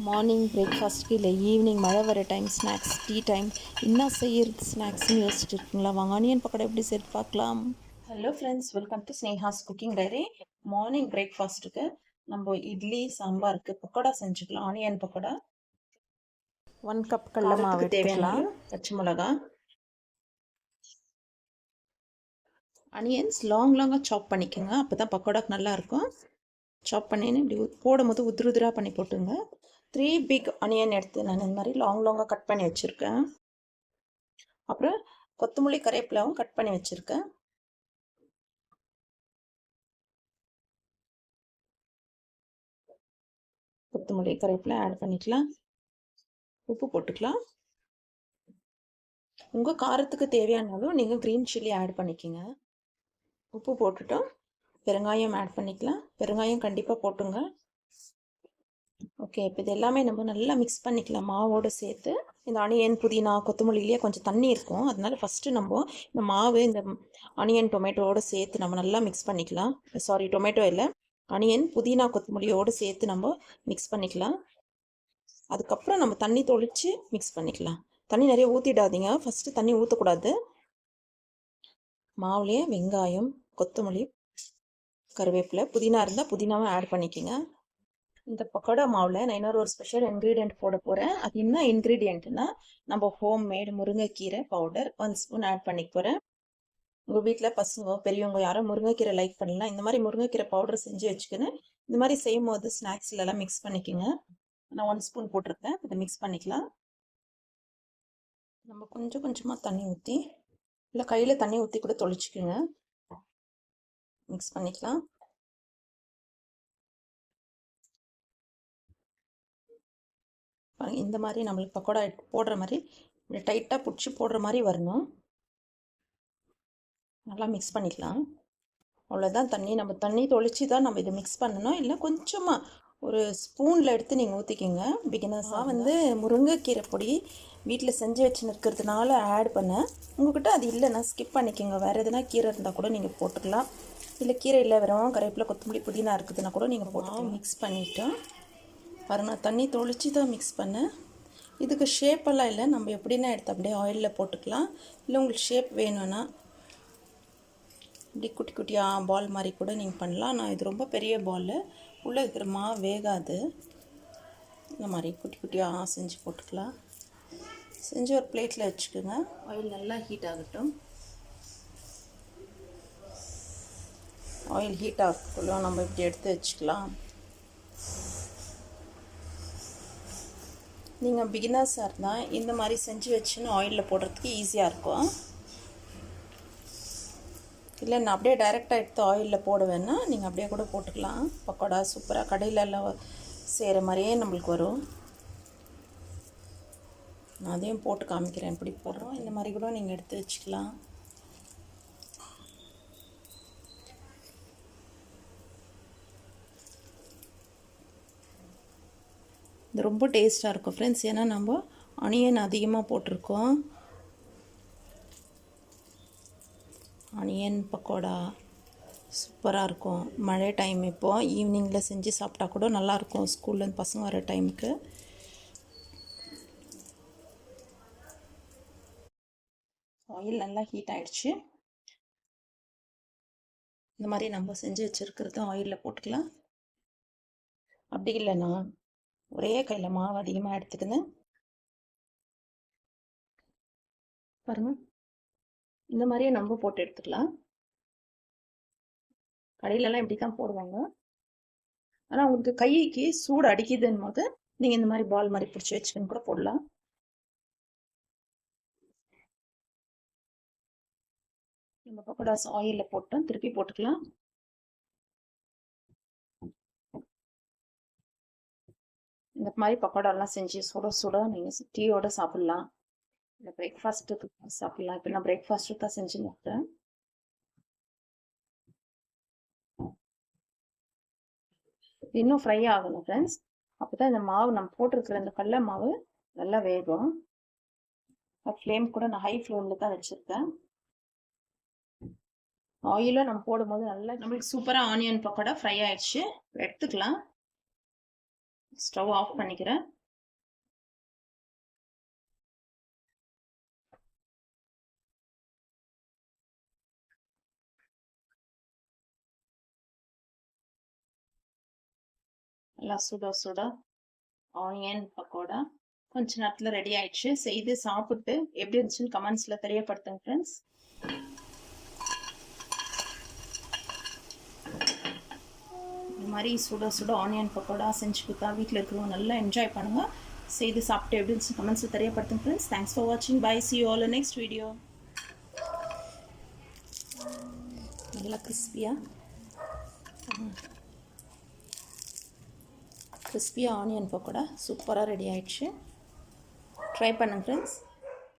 Morning பிரேக்ஃபாஸ்ட்க்கு இல்லை evening மழை வர டைம் ஸ்நாக்ஸ் டீ டைம் என்ன செய்யறது ஸ்நாக்ஸ்ன்னு யோசிச்சுட்டு இருக்கீங்களா? வாங்க ஆனியன் பக்கோடா எப்படி செய்து பார்க்கலாம். Hello friends, welcome to Sneha's cooking diary. Morning பிரேக்ஃபாஸ்ட்டுக்கு நம்ம இட்லி சாம்பாருக்கு பக்கோடா செஞ்சுக்கலாம். ஆனியன் பக்கோடா 1 கப் கடலை மாவு தேவையான பச்சை மிளகா, ஆனியன்ஸ் லாங்காக சாப் பண்ணிக்கோங்க, அப்போ தான் பக்கோடாக்கு நல்லாயிருக்கும். சாப் பண்ணின்னு இப்படி போடும் போது உதிராக பண்ணி போட்டுங்க. 3 பிக் ஆனியன் எடுத்து நான் இந்த மாதிரி லாங்காக கட் பண்ணி வச்சுருக்கேன். அப்புறம் கொத்தமல்லி கறிவேப்பிலாவும் கட் பண்ணி வச்சுருக்கேன். கொத்தமல்லி கறிவேப்பிலை ஆட் பண்ணிக்கலாம். உப்பு போட்டுக்கலாம். உங்கள் காரத்துக்கு தேவையானாலும் நீங்கள் க்ரீன் சில்லி ஆட் பண்ணிக்கோங்க. உப்பு போட்டுட்டோம். பெருங்காயம் ஆட் பண்ணிக்கலாம். பெருங்காயம் கண்டிப்பாக போட்டுங்க. ஓகே, இப்போ இது எல்லாமே நம்ம நல்லா மிக்ஸ் பண்ணிக்கலாம் மாவோடு சேர்த்து. இந்த ஆனியன் புதினா கொத்தமல்லிலேயே கொஞ்சம் தண்ணி இருக்கும், அதனால ஃபஸ்ட்டு நம்ம இந்த மாவு இந்த ஆனியன் டொமேட்டோவோடு சேர்த்து நம்ம நல்லா மிக்ஸ் பண்ணிக்கலாம். சாரி, டொமேட்டோ இல்லை, ஆனியன் புதினா கொத்தமல்லியோடு சேர்த்து நம்ம மிக்ஸ் பண்ணிக்கலாம். அதுக்கப்புறம் நம்ம தண்ணி தொளிச்சு மிக்ஸ் பண்ணிக்கலாம். தண்ணி நிறைய ஊற்றிடாதீங்க, ஃபஸ்ட்டு தண்ணி ஊற்றக்கூடாது. மாவுலேயே வெங்காயம், கொத்தமல்லி, கருவேப்பிலை, புதினா இருந்தால் புதினாவும் ஆட் பண்ணிக்கோங்க. இந்த பக்கோடா மாவில் நான் இன்னொரு ஸ்பெஷல் இன்க்ரீடியன்ட் போட போகிறேன். அது என்ன இன்க்ரீடியன்ட்னா, நம்ம ஹோம் மேடு முருங்கைக்கீரை பவுடர் 1 ஸ்பூன் ஆட் பண்ணிக்க போகிறேன். உங்கள் வீட்டில் பசங்க பெரியவங்க யாரும் முருங்கைக்கீரை லைக் பண்ணலாம், இந்த மாதிரி முருங்கைக்கீரை பவுடர் செஞ்சு வச்சுக்கணும். இந்த மாதிரி செய்யும் போது ஸ்நாக்ஸ்லலாம் மிக்ஸ் பண்ணிக்கோங்க. நான் 1 ஸ்பூன் போட்டிருக்கேன், இதை மிக்ஸ் பண்ணிக்கலாம். நம்ம கொஞ்சம் கொஞ்சமாக தண்ணி ஊற்றி, இல்லை கையில் தண்ணி ஊற்றி கூட தொளிச்சிக்கோங்க. மிக்ஸ் பண்ணிக்கலாம். இந்த மாதிரி நம்மளுக்கு பக்கோடா போடுற மாதிரி இப்படி டைட்டாக பிடிச்சி போடுற மாதிரி வரணும். நல்லா மிக்ஸ் பண்ணிக்கலாம். அவ்வளோதான். நம்ம தண்ணி தொளிச்சு தான் நம்ம இதை மிக்ஸ் பண்ணணும். இல்லை கொஞ்சமாக ஒரு ஸ்பூனில் எடுத்து நீங்கள் ஊற்றிக்கிங்க. பிகினர்ஸாக முருங்கைக்கீரை பொடி வீட்டில் செஞ்சு வச்சுன்னு இருக்கிறதுனால ஆட் பண்ணேன். உங்கள்கிட்ட அது இல்லைன்னா ஸ்கிப் பண்ணிக்கோங்க. வேறு எதுனா கீரை இருந்தால் கூட நீங்கள் போட்டுக்கலாம். இல்லை கீரை இல்லை, வெறும் கறிவேப்பிலை கொத்தமல்லி புதினா இருக்குதுன்னா கூட நீங்கள் போட்டு மிக்ஸ் பண்ணிவிட்டோம். பாருங்கள், தண்ணி தொளிச்சு தான் மிக்ஸ் பண்ணேன். இதுக்கு ஷேப்பெல்லாம் இல்லை, நம்ம எப்படின்னா எடுத்து அப்படியே ஆயிலில் போட்டுக்கலாம். இல்லை உங்களுக்கு ஷேப் வேணும்னா இப்படி குட்டி குட்டியாக பால் மாதிரி கூட நீங்கள் பண்ணலாம். நான் இது ரொம்ப பெரிய பால், உள்ளே இருக்கிற மாவு வேகாது. இந்த மாதிரி குட்டி குட்டியாக செஞ்சு போட்டுக்கலாம். செஞ்சு ஒரு பிளேட்டில் வச்சுக்கோங்க. ஆயில் நல்லா ஹீட் ஆகட்டும். ஆயில் ஹீட் ஆகக்குள்ள நம்ம இப்படி எடுத்து வச்சுக்கலாம். நீங்கள் பிகினர்ஸாக இருந்தால் இந்த மாதிரி செஞ்சு வச்சுன்னு ஆயிலில் போடுறதுக்கு ஈஸியாக இருக்கும். இல்லை நான் அப்படியே டைரெக்டாக எடுத்து ஆயிலில் போடுவேன்னா நீங்கள் அப்படியே கூட போட்டுக்கலாம். பக்கோடா சூப்பராக கடையிலலாம் செய்கிற மாதிரியே நம்மளுக்கு வரும். நான் அதையும் போட்டு காமிக்கிறேன் எப்படி போடுறோம். இந்த மாதிரி கூட நீங்கள் எடுத்து வச்சுக்கலாம். இது ரொம்ப டேஸ்ட்டாக இருக்கும் ஃப்ரெண்ட்ஸ், ஏன்னா நம்ம ஆனியன் அதிகமாக போட்டிருக்கோம். ஆனியன் பக்கோடா சூப்பராக இருக்கும். மழை டைம் இப்போது ஈவினிங்கில் செஞ்சு சாப்பிட்டா கூட நல்லாயிருக்கும், ஸ்கூல்லேருந்து பசங்க வர டைமுக்கு. ஆயில் நல்லா ஹீட் ஆகிடுச்சு. இந்த மாதிரி நம்ம செஞ்சு வச்சுருக்கிறது ஆயிலில் போட்டுக்கலாம். அப்படி இல்லைன்னா ஒரே கையில் மாவு அதிகமாக எடுத்துக்கணும். பாருங்கள், இந்த மாதிரியே நம்ம போட்டு எடுத்துக்கலாம். கடையிலலாம் இப்படி தான் போடுவாங்க. ஆனால் உங்களுக்கு கைக்கு சூடு அடிக்குதுன்னு போது நீங்கள் இந்த மாதிரி பால் மாதிரி பிடிச்சி வச்சுக்கன்னு கூட போடலாம். நம்ம பக்கோடாஸ் ஆயிலில் போட்டோம், திருப்பி போட்டுக்கலாம். இந்த மாதிரி பக்கோடாலாம் செஞ்சு சுட சுட நீங்கள் டீயோட சாப்பிட்லாம், இல்லை பிரேக்ஃபாஸ்ட்டுக்கு சாப்பிட்லாம். இப்போ நான் பிரேக்ஃபாஸ்ட்டு தான் செஞ்சு நிற்கிறேன். இன்னும் ஃப்ரை ஆகணும் ஃப்ரெண்ட்ஸ், அப்போ தான் இந்த மாவு நம்ம போட்டிருக்கிற இந்த கடல மாவு நல்லா வேகும். ஃப்ளேம் கூட நான் ஹை ஃப்ளேமில் தான் வச்சுருக்கேன். ஆயிலும் நம்ம போடும்போது நல்லா நம்மளுக்கு சூப்பராக ஆனியன் பக்கோடா ஃப்ரை ஆயிடுச்சு. எடுத்துக்கலாம். ஸ்டவ் ஆஃப் பண்ணிக்கிறேன். நல்லா சுட சுட ஆனியன் பக்கோடா கொஞ்ச நேரத்தில் ரெடி ஆயிடுச்சு. செய்து சாப்பிட்டு எப்படி இருந்துச்சுன்னு கமெண்ட்ஸில் தெரியப்படுத்துங்க ஃப்ரெண்ட்ஸ். இந்த மாதிரி சுட சுட ஆனியன் பக்கோடா செஞ்சு கொடுத்தா வீட்டில் இருக்கிறவங்க நல்லா என்ஜாய் பண்ணுங்கள். செய்து சாப்பிட்டு எப்படி இருந்துச்சு கமெண்ட்ஸில் தெரியப்படுத்துங்க ஃப்ரெண்ட்ஸ். தேங்க்ஸ் ஃபார் வாட்சிங். Bye. See you all in next video. நல்லா கிறிஸ்பியாக ஆனியன் பக்கோடா சூப்பராக ரெடி ஆயிடுச்சு. ட்ரை பண்ணுங்க ஃப்ரெண்ட்ஸ்.